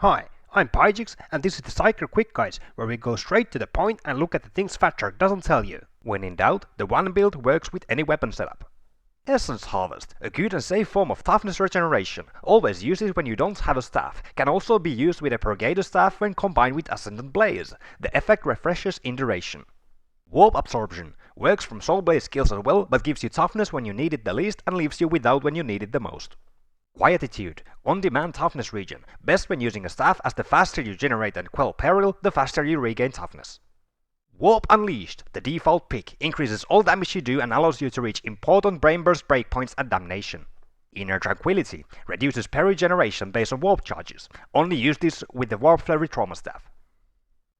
Hi, I'm Pygix, and this is the Psyker Quick Guides, where we go straight to the point and look at the things Fatshark doesn't tell you. When in doubt, the one build works with any weapon setup. Essence Harvest, a good and safe form of toughness regeneration, always use it when you don't have a staff, can also be used with a Purgator staff when combined with Ascendant Blaze. The effect refreshes in duration. Warp Absorption, works from Soulblaze skills as well, but gives you toughness when you need it the least and leaves you without when you need it the most. Quietude, on-demand toughness regen, best when using a staff, as the faster you generate and quell peril, the faster you regain toughness. Warp Unleashed, the default pick, increases all damage you do and allows you to reach important brain burst breakpoints and damnation. Inner Tranquility, reduces parry generation based on warp charges, only use this with the Warp Flurry Trauma Staff.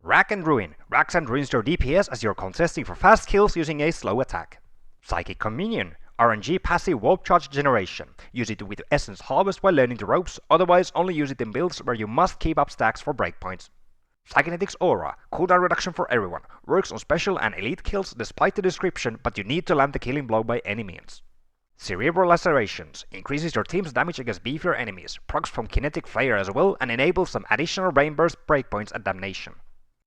Rack and Ruin, racks and ruins your DPS as you're contesting for fast kills using a slow attack. Psychic Communion, RNG passive warp charge generation. Use it with Essence Harvest while learning the ropes, otherwise only use it in builds where you must keep up stacks for breakpoints. Psykinetics Aura, cooldown reduction for everyone, works on special and elite kills despite the description, but you need to land the killing blow by any means. Cerebral Lacerations, increases your team's damage against beefier enemies, procs from Kinetic Flare as well, and enables some additional brain burst breakpoints and damnation.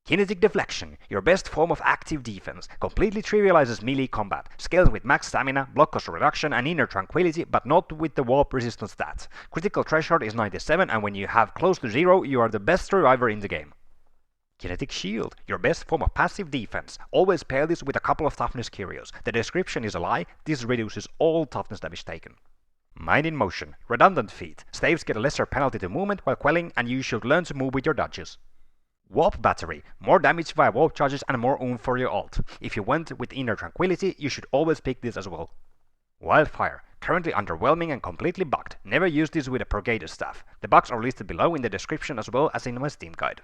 Kinetic Deflection, your best form of active defense, completely trivializes melee combat, scales with max stamina, block cost reduction and inner tranquility, but not with the warp resistance stat. Critical threshold is 97, and when you have close to 0, you are the best survivor in the game. Kinetic Shield, your best form of passive defense, always pair this with a couple of toughness curios. The description is a lie, this reduces all toughness damage taken. Mind in Motion, redundant feat, staves get a lesser penalty to movement while quelling, and you should learn to move with your dodges. Warp Battery, more damage via warp charges and more oomph for your ult. If you went with Inner Tranquility, you should always pick this as well. Wildfire, currently underwhelming and completely bugged. Never use this with a Purgator staff. The bugs are listed below in the description as well as in my Steam guide.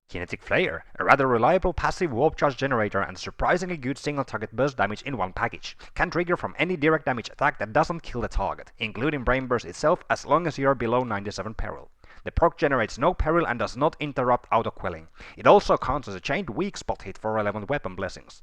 Kinetic Flare, a rather reliable passive warp charge generator and surprisingly good single target burst damage in one package. Can trigger from any direct damage attack that doesn't kill the target, including Brain Burst itself, as long as you are below 97 peril. The proc generates no peril and does not interrupt auto-quelling. It also counts as a chained weak spot hit for relevant weapon blessings.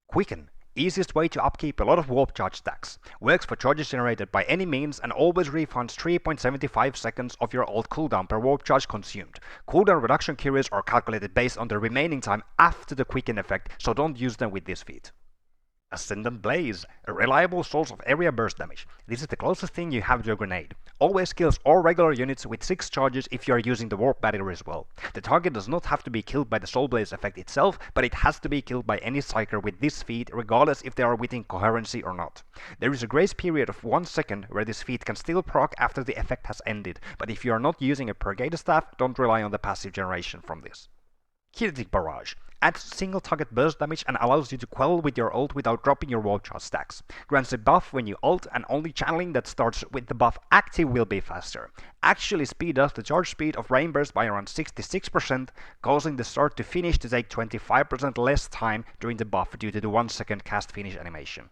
Quicken, easiest way to upkeep a lot of warp charge stacks. Works for charges generated by any means and always refunds 3.75 seconds of your ult cooldown per warp charge consumed. Cooldown reduction curios are calculated based on the remaining time after the quicken effect, so don't use them with this feat. Ascendant Blaze, a reliable source of area burst damage. This is the closest thing you have to a grenade. Always kills all regular units with 6 charges if you are using the warp battery as well. The target does not have to be killed by the Soulblaze effect itself, but it has to be killed by any Psyker with this feat, regardless if they are within coherency or not. There is a grace period of 1 second where this feat can still proc after the effect has ended, but if you are not using a Purgator staff, don't rely on the passive generation from this. Kinetic Barrage, adds single target burst damage and allows you to quell with your ult without dropping your warp charge stacks. Grants a buff when you ult, and only channeling that starts with the buff active will be faster. Actually speed up the charge speed of Rain Burst by around 66%, causing the start to finish to take 25% less time during the buff due to the 1 second cast finish animation.